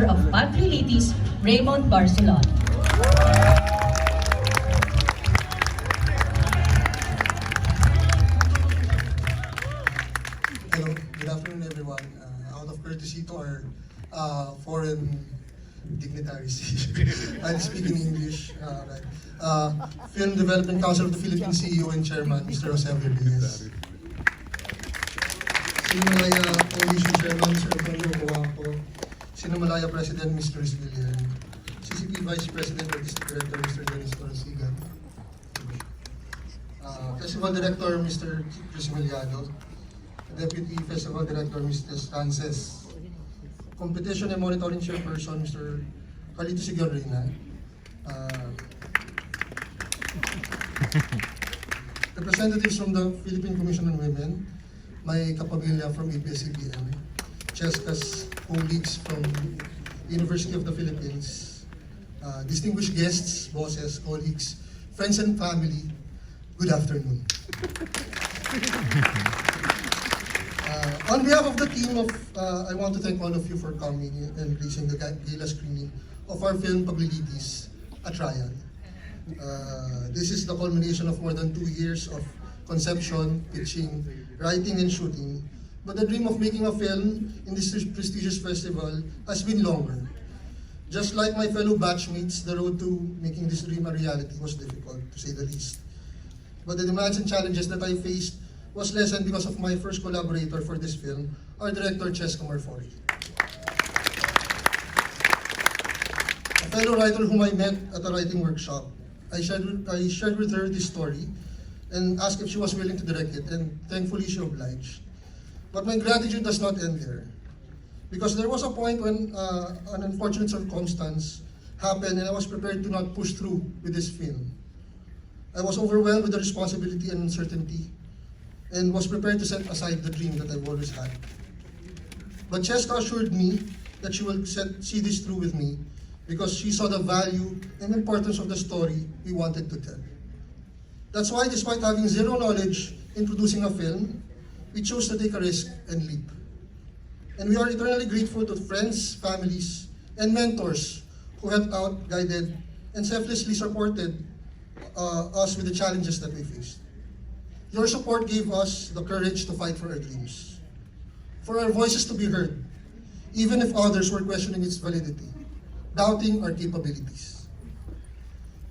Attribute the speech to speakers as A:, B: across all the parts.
A: director of Paglilitis, Raymond Barcelon.
B: Hello, good afternoon everyone. Out of courtesy to our foreign dignitaries, I'll speak in English. Right. Film Development Council of the Philippines CEO and Chairman, Mr. Jose Verdes. Sinumalaya Coalition Chairman, Sir Antonio Coaco. Sinumalaya President, Mr. Luis Villar. CCP Vice President, Artistic Director, Mr. Dennis Torresigan. Festival Director, Mr. Chris Miliado. Deputy Festival Director, Mr. Frances. Competition and Monitoring Chairperson, Mr. Carlito Sigurina. Representatives from the Philippine Commission on Women, my kapamilya from ABS-CBN, Cheska's colleagues from University of the Philippines, distinguished guests, bosses, colleagues, friends and family, good afternoon. On behalf of the team I want to thank all of you for coming and gracing the gala screening of our film Paglilitis, A Trial. This is the culmination of more than 2 years of conception, pitching, writing, and shooting. But the dream of making a film in this prestigious festival has been longer. Just like my fellow batchmates, the road to making this dream a reality was difficult, to say the least. But the demands and challenges that I faced was lessened because of my first collaborator for this film, our director, Cheska Marfori. A fellow writer whom I met at a writing workshop. I shared with her this story and asked if she was willing to direct it, and thankfully she obliged. But my gratitude does not end there, because there was a point when an unfortunate circumstance happened and I was prepared to not push through with this film. I was overwhelmed with the responsibility and uncertainty, and was prepared to set aside the dream that I've always had. But Cheska assured me that she will see this through with me, because she saw the value and importance of the story we wanted to tell. That's why, despite having zero knowledge in producing a film, we chose to take a risk and leap. And we are eternally grateful to friends, families, and mentors who helped out, guided, and selflessly supported us with the challenges that we faced. Your support gave us the courage to fight for our dreams, for our voices to be heard, even if others were questioning its validity, doubting our capabilities.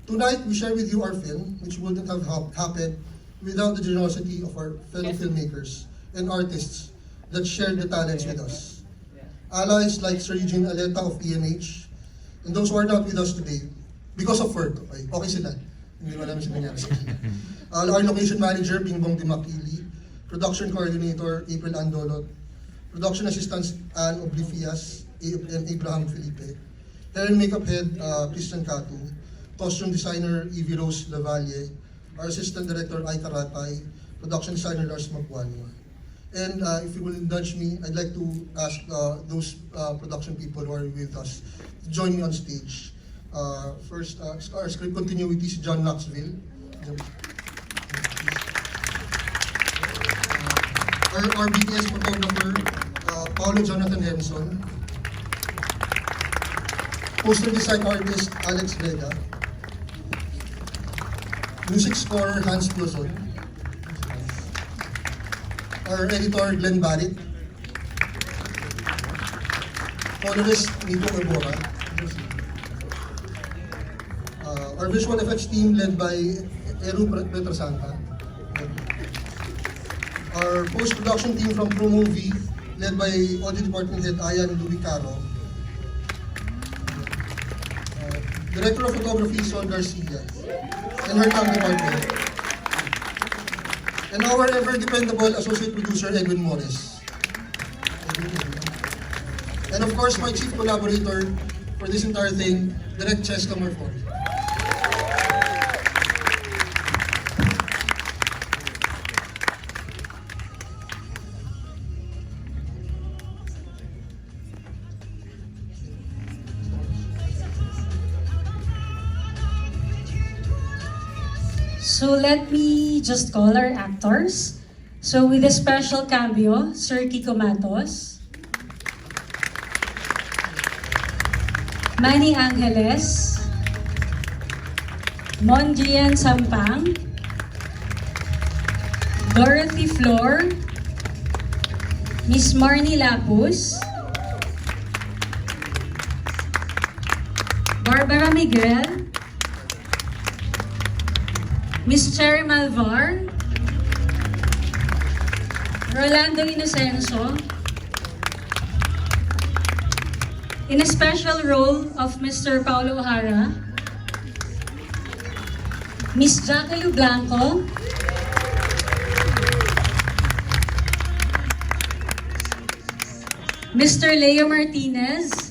B: Tonight, we share with you our film, which wouldn't have happened without the generosity of our fellow filmmakers and artists that shared the talents with us. Allies like Sir Eugene Aleta of PMH, and those who are not with us today, because of work, okay sila. Hindi mo alam siya nangyari sa kanila. Our location manager, Bingbong Dimakili, production coordinator, April Andolot, production assistants, Anne Oblivias, and Abraham Felipe, hair and makeup head, Christian Catu, costume designer, Evie Rose Lavalle, our assistant director, Aika Ratay, production designer, Lars Magwanwa. And if you will indulge me, I'd like to ask those production people who are with us to join me on stage. First, our script continuity is John Knoxville. Our BTS photographer, Paulo Jonathan Henson. Poster design artist, Alex Vega. Music scorer, Hans Blozon. Our editor, Glenn Barrett. Colorist, Nico Ebora. Our visual effects team led by Eru Petrosanta. Our post-production team from ProMovie led by audio department head Ayan Lubicaro. Director of Photography, Sol Garcia, and her camp department. And our ever dependable associate producer, Edwin Morris. And of course, my chief collaborator for this entire thing, Direct Cheska Marfori.
C: So let me just call our actors. So with a special cameo, Sir Kiko Matos. Manny Angeles, Monjian Sampang, Dorothy Flor, Miss Marnie Lapus, Barbara Miguel, Miss Cherry Malvar, Rolando Inocenso, in a special role of Mr. Paulo O'Hara, Miss Jacqueline Blanco, Mr. Leo Martinez,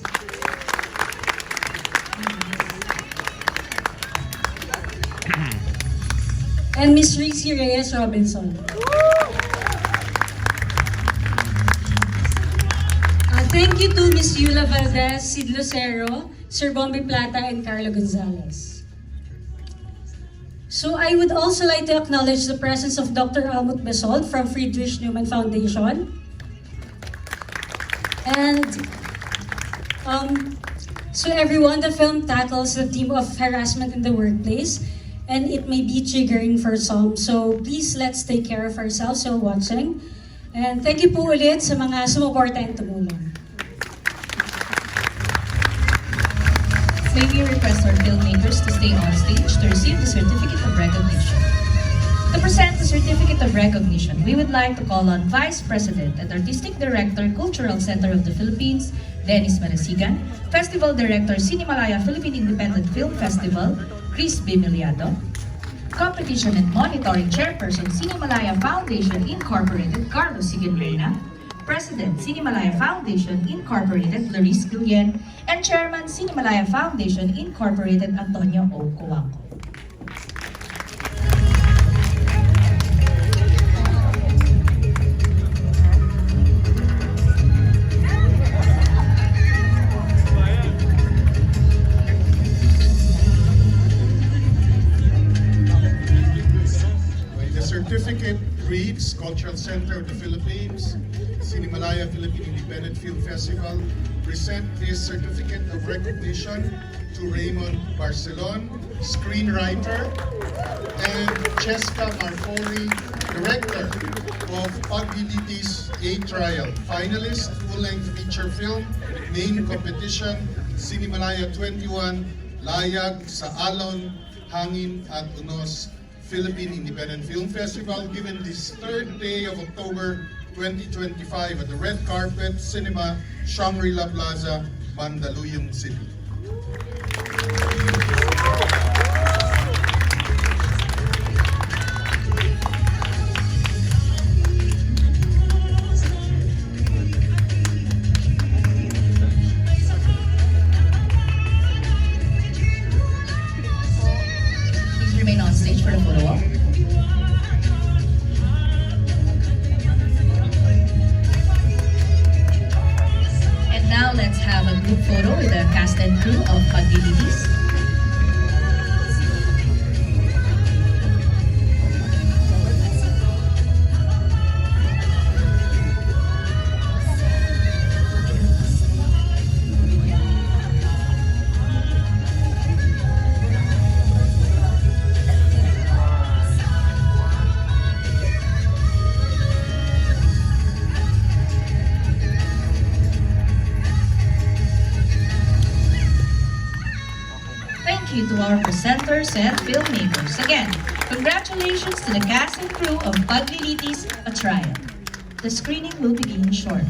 C: and Miss Reese Reyes Robinson. Thank you to Miss Yula Valdez, Sid Lucero, Sir Bombi Plata, and Carlo Gonzalez. So I would also like to acknowledge the presence of Dr. Almut Besold from Friedrich Naumann Foundation. And so everyone, the film tackles the theme of harassment in the workplace, and it may be triggering for some. So please, let's take care of ourselves while watching. And thank you po ulit sa mga sumuporta and tumulong.
A: May we request our filmmakers to stay on stage to receive the Certificate of Recognition. To present the Certificate of Recognition, we would like to call on Vice President and Artistic Director, Cultural Center of the Philippines, Dennis Marasigan, Festival Director, Cinemalaya Philippine Independent Film Festival, Chris Bimiliado, Competition and Monitoring Chairperson, Cinemalaya Foundation Incorporated, Carlos Sigenreina, President, Cinemalaya Foundation Incorporated, Clarice Guillen, and Chairman, Cinemalaya Foundation Incorporated, Antonio O. Coanco.
D: The certificate reads Cultural Center of the Philippines, Cinemalaya Philippine Independent Film Festival, present this certificate of recognition to Raymond Barcelon, screenwriter, and Cheska Marfori, director of Paglilitis A Trial, finalist, full-length feature film, main competition, Cinemalaya 21, Layag sa Alon, Hangin at Unos Philippine Independent Film Festival, given this 3rd day of October 2025 at the Red Carpet Cinema, Shangri-La Plaza, Mandaluyong City.
A: Please remain on stage for the photo op. And now let's have a group photo with the cast and crew of Paglilitis. Thank you to our presenters and filmmakers. Again, congratulations to the cast and crew of Paglilitis, A Trial. The screening will begin shortly.